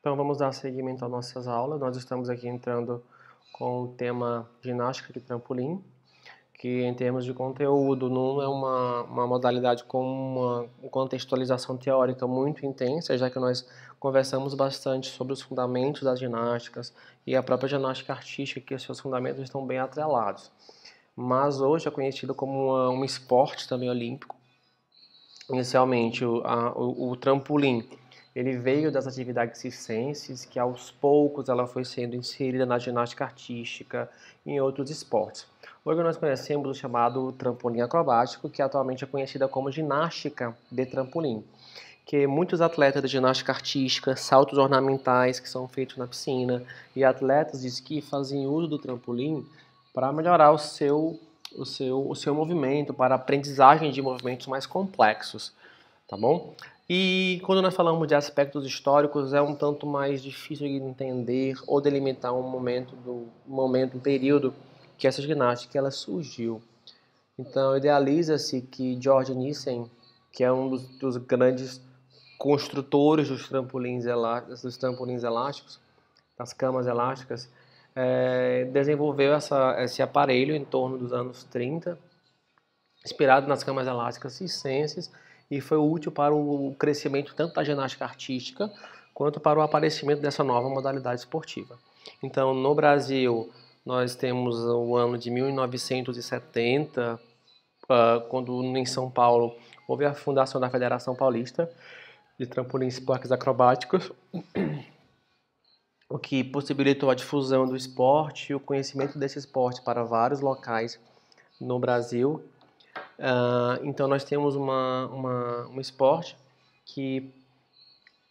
Então vamos dar seguimento às nossas aulas. Nós estamos aqui entrando com o tema ginástica de trampolim, que em termos de conteúdo não é uma modalidade com uma contextualização teórica muito intensa, já que nós conversamos bastante sobre os fundamentos das ginásticas e a própria ginástica artística, que os seus fundamentos estão bem atrelados. Mas hoje é conhecido como um esporte também olímpico. Inicialmente, o trampolim ele veio das atividades circenses, que aos poucos ela foi sendo inserida na ginástica artística e em outros esportes. Hoje nós conhecemos o chamado trampolim acrobático, que atualmente é conhecida como ginástica de trampolim, que muitos atletas de ginástica artística, saltos ornamentais que são feitos na piscina e atletas de esqui fazem uso do trampolim para melhorar o seu movimento, para a aprendizagem de movimentos mais complexos, tá bom? E quando nós falamos de aspectos históricos, é um tanto mais difícil de entender ou delimitar um período que essa ginástica ela surgiu. Então, idealiza-se que George Nissen, que é um dos grandes construtores dos trampolins elásticos, das camas elásticas, desenvolveu esse aparelho em torno dos anos 30, inspirado nas camas elásticas circenses, e foi útil para o crescimento tanto da ginástica artística quanto para o aparecimento dessa nova modalidade esportiva. Então, no Brasil, nós temos o ano de 1970, quando em São Paulo houve a fundação da Federação Paulista de Trampolins e Parques Acrobáticos, o que possibilitou a difusão do esporte e o conhecimento desse esporte para vários locais no Brasil. Então nós temos um esporte que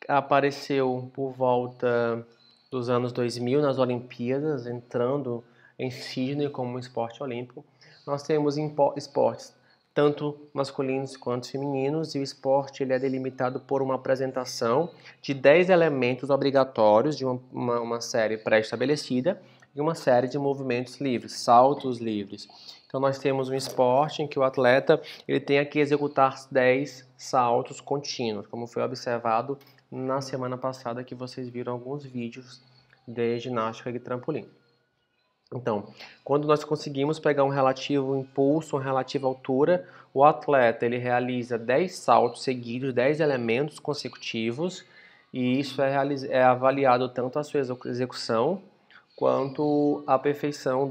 apareceu por volta dos anos 2000 nas Olimpíadas, entrando em Sydney como um esporte olímpico. Nós temos esportes tanto masculinos quanto femininos, e o esporte ele é delimitado por uma apresentação de 10 elementos obrigatórios de uma série pré-estabelecida e uma série de movimentos livres, saltos livres. Então nós temos um esporte em que o atleta ele tem que executar 10 saltos contínuos, como foi observado na semana passada, que vocês viram alguns vídeos de ginástica de trampolim. Então, quando nós conseguimos pegar um relativo impulso, uma relativa altura, o atleta ele realiza 10 saltos seguidos, 10 elementos consecutivos, e isso é avaliado tanto a sua execução quanto a perfeição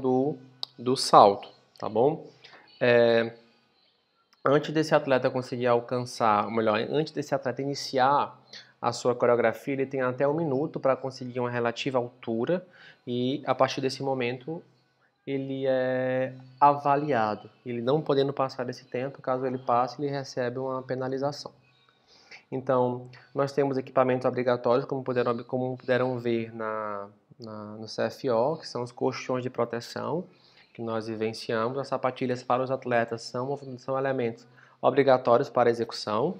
do salto, tá bom? Antes desse atleta conseguir alcançar, ou melhor, antes desse atleta iniciar a sua coreografia, ele tem até 1 minuto para conseguir uma relativa altura, e a partir desse momento ele é avaliado. Ele não podendo passar desse tempo, caso ele passe, ele recebe uma penalização. Então, nós temos equipamentos obrigatórios, como puderam ver no CFO, que são os colchões de proteção que nós vivenciamos. As sapatilhas para os atletas são elementos obrigatórios para a execução.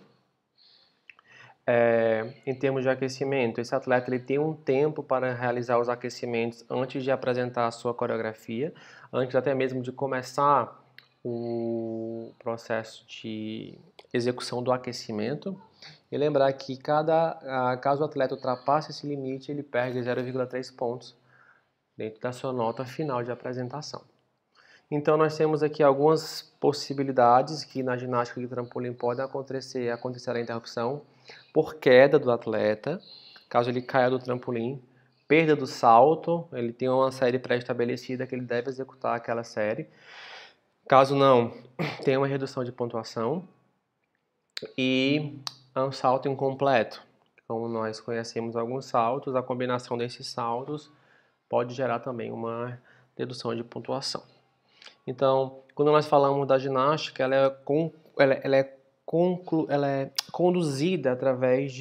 Em termos de aquecimento, esse atleta ele tem um tempo para realizar os aquecimentos antes de apresentar a sua coreografia, antes até mesmo de começar o processo de execução do aquecimento. E lembrar que caso o atleta ultrapasse esse limite, ele perde 0,3 pontos dentro da sua nota final de apresentação. Então nós temos aqui algumas possibilidades que na ginástica de trampolim pode acontecer a interrupção por queda do atleta, caso ele caia do trampolim, perda do salto, ele tem uma série pré-estabelecida que ele deve executar aquela série. Caso não, tem uma redução de pontuação e um salto incompleto. Como nós conhecemos alguns saltos, a combinação desses saltos pode gerar também uma redução de pontuação. Então, quando nós falamos da ginástica, ela é conduzida através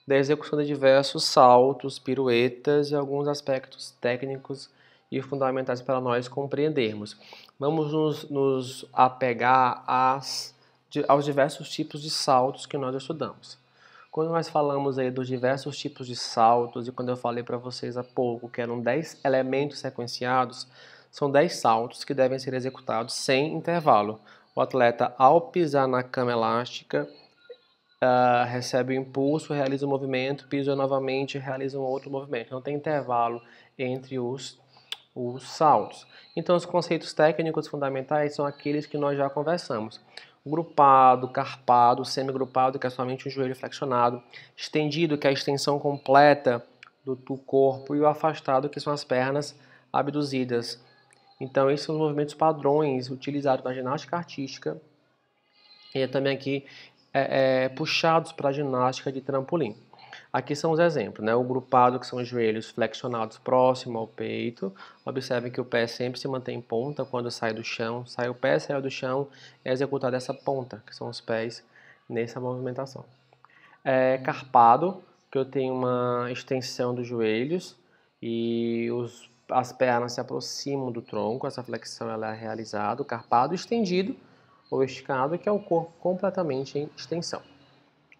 da execução de diversos saltos, piruetas e alguns aspectos técnicos e fundamentais para nós compreendermos. Vamos nos apegar aos diversos tipos de saltos que nós estudamos. Quando nós falamos aí dos diversos tipos de saltos, e quando eu falei para vocês há pouco que eram 10 elementos sequenciados, são 10 saltos que devem ser executados sem intervalo. O atleta, ao pisar na cama elástica, recebe o impulso, realiza o movimento, pisa novamente, realiza um outro movimento. Não tem intervalo entre os saltos. Então, os conceitos técnicos fundamentais são aqueles que nós já conversamos. Grupado, carpado, semigrupado, que é somente o joelho flexionado, estendido, que é a extensão completa do corpo, e o afastado, que são as pernas abduzidas. Então, esses são os movimentos padrões utilizados na ginástica artística e também aqui puxados para a ginástica de trampolim. Aqui são os exemplos, né? O grupado, que são os joelhos flexionados próximo ao peito. Observem que o pé sempre se mantém em ponta quando sai do chão. Sai o pé, sai do chão, é executada essa ponta, que são os pés, nessa movimentação. Carpado, que eu tenho uma extensão dos joelhos e as pernas se aproximam do tronco. Essa flexão ela é realizada. O carpado estendido ou esticado, que é o corpo completamente em extensão.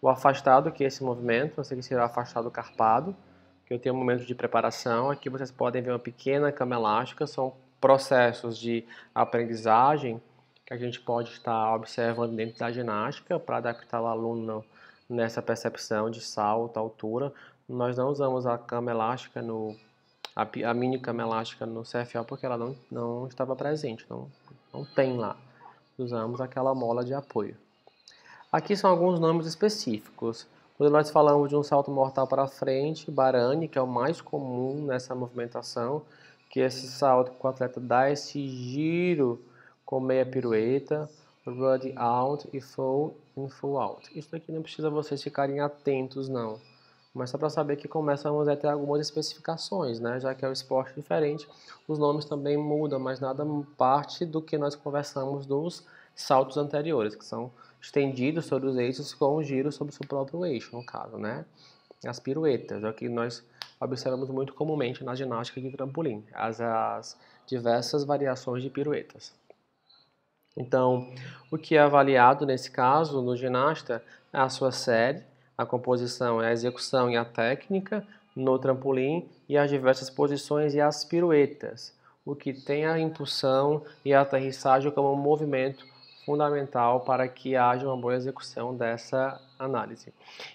O afastado, que é esse movimento, esse aqui será o afastado carpado, que eu tenho um momento de preparação. Aqui vocês podem ver uma pequena cama elástica, são processos de aprendizagem que a gente pode estar observando dentro da ginástica para adaptar o aluno nessa percepção de salto, altura. Nós não usamos a cama elástica, a mini cama elástica no CFO porque ela não estava presente, não tem lá. Usamos aquela mola de apoio. Aqui são alguns nomes específicos. Quando nós falamos de um salto mortal para frente, Barani, que é o mais comum nessa movimentação, que é esse salto que o atleta dá esse giro com meia pirueta, ruddy out e full in, full out. Isso aqui não precisa vocês ficarem atentos, não. Mas só para saber que começamos a ter algumas especificações, né? Já que é um esporte diferente, os nomes também mudam, mas nada parte do que nós conversamos dos saltos anteriores, que são estendidos sobre os eixos com um giro sobre o seu próprio eixo, no caso, né? As piruetas, é o que nós observamos muito comumente na ginástica de trampolim, as diversas variações de piruetas. Então, o que é avaliado nesse caso, no ginasta, é a sua série, a composição, a execução e a técnica no trampolim e as diversas posições e as piruetas, o que tem a impulsão e a aterrissagem como um movimento fundamental para que haja uma boa execução dessa análise.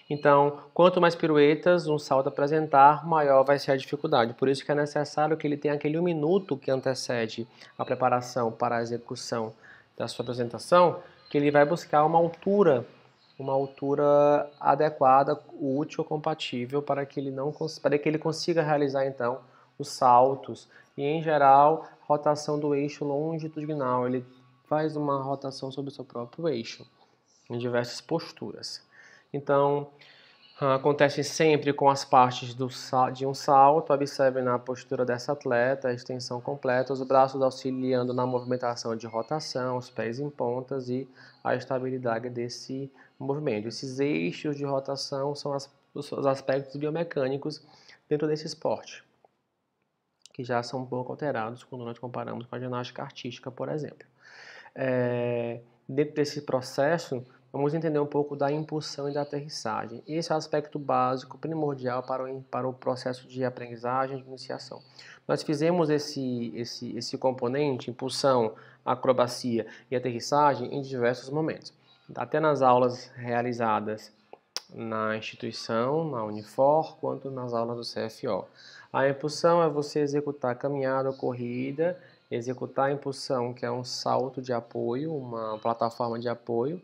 Então, quanto mais piruetas um salto apresentar, maior vai ser a dificuldade. Por isso que é necessário que ele tenha aquele 1 minuto que antecede a preparação para a execução da sua apresentação, que ele vai buscar uma altura adequada, útil, compatível para que ele consiga realizar então os saltos e, em geral, rotação do eixo longitudinal. Ele faz uma rotação sobre o seu próprio eixo em diversas posturas. Então, acontece sempre com as partes de um salto. Observe na postura dessa atleta, a extensão completa, os braços auxiliando na movimentação de rotação, os pés em pontas e a estabilidade desse movimento. Esses eixos de rotação são os aspectos biomecânicos dentro desse esporte, que já são um pouco alterados quando nós comparamos com a ginástica artística, por exemplo. Dentro desse processo, vamos entender um pouco da impulsão e da aterrissagem. Esse é o aspecto básico, primordial para o processo de aprendizagem e de iniciação. Nós fizemos esse componente, impulsão, acrobacia e aterrissagem, em diversos momentos. Até nas aulas realizadas na instituição, na Unifor, quanto nas aulas do CFO. A impulsão é você executar caminhada ou corrida, executar a impulsão, que é um salto de apoio, uma plataforma de apoio.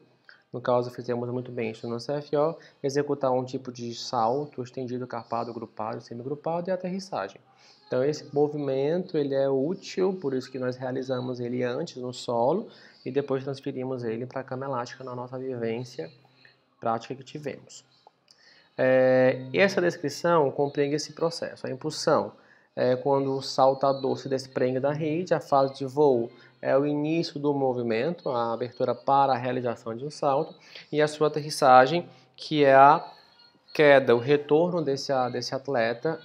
No caso, fizemos muito bem isso no CFO, executar um tipo de salto, estendido, carpado, grupado, semigrupado e aterrissagem. Então, esse movimento ele é útil, por isso que nós realizamos ele antes no solo e depois transferimos ele para a cama elástica na nossa vivência prática que tivemos. Essa descrição compreende esse processo. A impulsão é quando o saltador se desprende da rede, a fase de voo é o início do movimento, a abertura para a realização de um salto, e a sua aterrissagem, que é a queda, o retorno desse atleta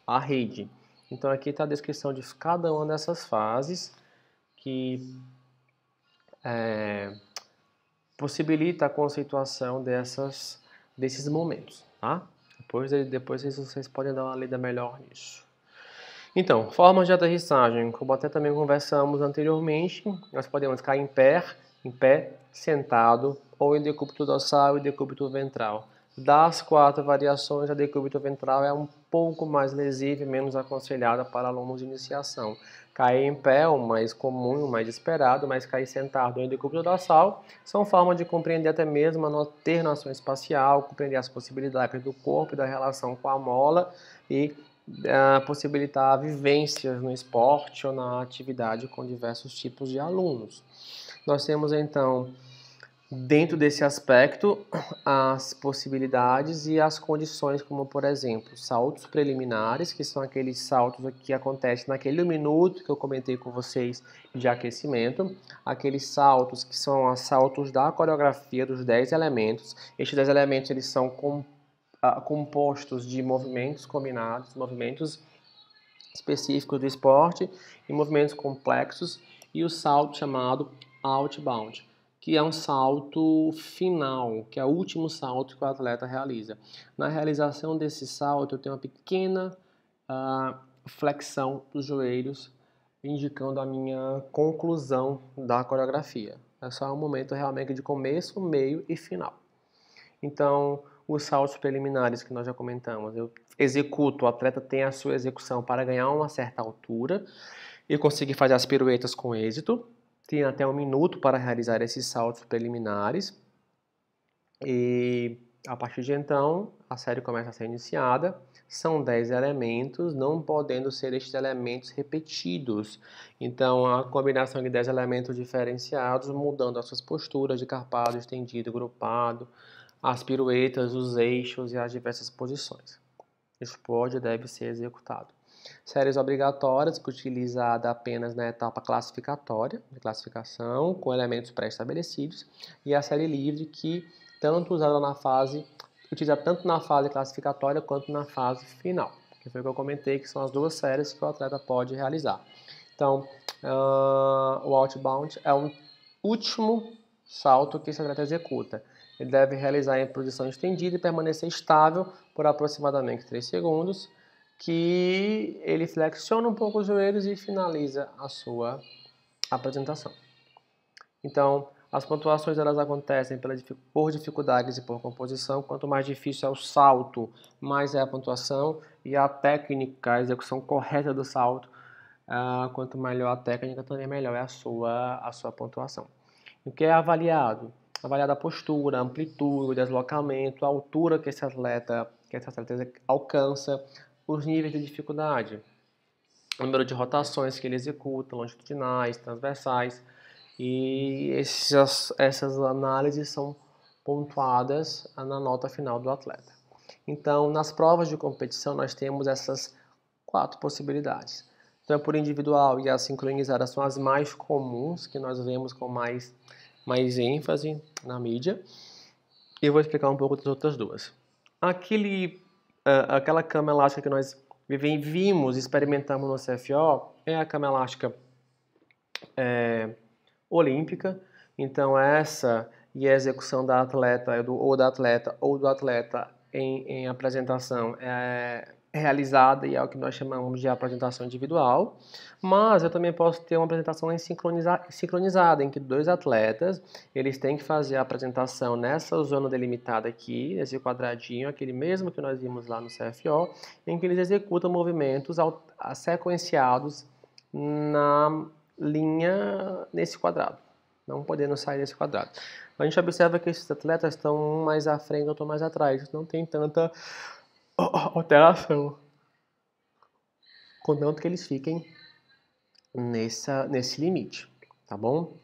à rede. Então aqui está a descrição de cada uma dessas fases que possibilita a conceituação desses momentos, tá? Depois vocês podem dar uma lida melhor nisso. Então, formas de aterrissagem, como até também conversamos anteriormente, nós podemos cair em pé, em pé, sentado, ou em decúbito dorsal e decúbito ventral. Das 4 variações, a decúbito ventral é um pouco mais lesiva e menos aconselhada para alunos de iniciação. Cair em pé é o mais comum, o mais esperado, mas cair sentado ou em decúbito dorsal são formas de compreender até mesmo ter noção espacial, compreender as possibilidades do corpo e da relação com a mola e possibilitar vivências no esporte ou na atividade com diversos tipos de alunos. Nós temos então, dentro desse aspecto, as possibilidades e as condições, como por exemplo, saltos preliminares, que são aqueles saltos que acontecem naquele minuto que eu comentei com vocês de aquecimento, aqueles saltos que são os saltos da coreografia dos 10 elementos. Estes 10 elementos eles são compostos de movimentos combinados, movimentos específicos do esporte e movimentos complexos, e o salto chamado outbound, que é um salto final, que é o último salto que o atleta realiza. Na realização desse salto, eu tenho uma pequena flexão dos joelhos, indicando a minha conclusão da coreografia. É só um momento realmente de começo, meio e final. Então, os saltos preliminares que nós já comentamos, eu executo, o atleta tem a sua execução para ganhar uma certa altura e conseguir fazer as piruetas com êxito. Tem até 1 minuto para realizar esses saltos preliminares. E a partir de então, a série começa a ser iniciada. São 10 elementos, não podendo ser estes elementos repetidos. Então, a combinação de 10 elementos diferenciados, mudando as suas posturas de carpado, estendido, grupado, as piruetas, os eixos e as diversas posições. Isso pode e deve ser executado. Séries obrigatórias, que utilizada apenas na etapa classificatória, de classificação, com elementos pré-estabelecidos, e a série livre, que utiliza tanto na fase classificatória quanto na fase final, que foi o que eu comentei, que são as 2 séries que o atleta pode realizar. Então, o outbound é o último salto que esse atleta executa. Ele deve realizar em posição estendida e permanecer estável por aproximadamente 3 segundos, que ele flexiona um pouco os joelhos e finaliza a sua apresentação. Então, as pontuações elas acontecem por dificuldades e por composição. Quanto mais difícil é o salto, mais é a pontuação, e a técnica, a execução correta do salto, quanto melhor a técnica, também melhor é a sua pontuação. O que é avaliado? Avaliada a postura, a amplitude, o deslocamento, a altura que esse atleta alcança, os níveis de dificuldade, o número de rotações que ele executa, longitudinais, transversais, e essas análises são pontuadas na nota final do atleta. Então, nas provas de competição, nós temos essas 4 possibilidades. Então, por individual e a sincronizada são as mais comuns, que nós vemos com mais ênfase na mídia. E eu vou explicar um pouco das outras 2. Aquela cama elástica que nós vimos, experimentamos no CFO, é a cama elástica olímpica. Então, essa e a execução da atleta ou do atleta em apresentação é realizada e é o que nós chamamos de apresentação individual. Mas eu também posso ter uma apresentação sincronizada, em que 2 atletas eles têm que fazer a apresentação nessa zona delimitada aqui, nesse quadradinho, aquele mesmo que nós vimos lá no CFO, em que eles executam movimentos sequenciados na linha nesse quadrado, não podendo sair desse quadrado. A gente observa que esses atletas estão um mais à frente, outro mais atrás, não tem tanta alteração, contanto que eles fiquem nesse limite, tá bom?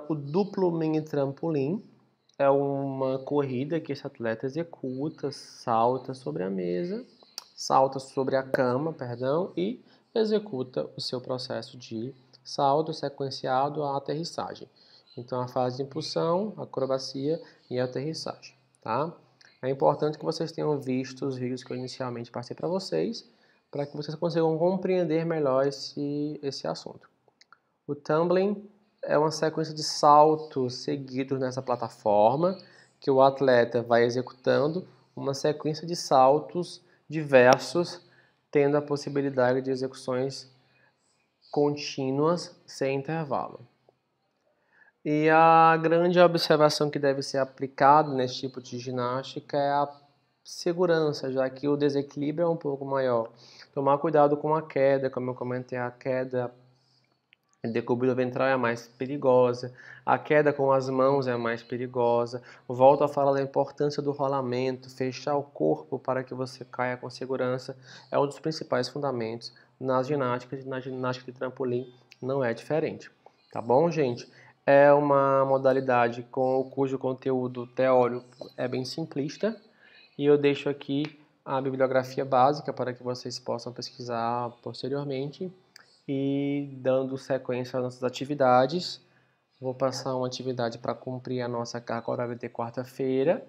O duplo mini trampolim é uma corrida que esse atleta executa, salta sobre a mesa, salta sobre a cama, e executa o seu processo de salto sequenciado à aterrissagem. Então, a fase de impulsão, acrobacia e aterrissagem, tá? É importante que vocês tenham visto os vídeos que eu inicialmente passei para vocês, para que vocês consigam compreender melhor esse assunto. O tumbling é uma sequência de saltos seguidos nessa plataforma, que o atleta vai executando uma sequência de saltos diversos, tendo a possibilidade de execuções contínuas sem intervalo. E a grande observação que deve ser aplicada nesse tipo de ginástica é a segurança, já que o desequilíbrio é um pouco maior. Tomar cuidado com a queda, como eu comentei, a queda decúbito ventral é mais perigosa, a queda com as mãos é mais perigosa. Volto a falar da importância do rolamento, fechar o corpo para que você caia com segurança, é um dos principais fundamentos nas ginásticas, e na ginástica de trampolim não é diferente. Tá bom, gente? É uma modalidade cujo conteúdo teórico é bem simplista, e eu deixo aqui a bibliografia básica para que vocês possam pesquisar posteriormente. E dando sequência às nossas atividades, vou passar uma atividade para cumprir a nossa carga horária de quarta-feira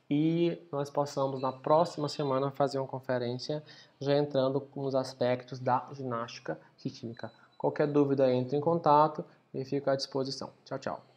e nós possamos na próxima semana fazer uma conferência já entrando nos aspectos da ginástica rítmica. Qualquer dúvida, entre em contato e fico à disposição. Tchau, tchau.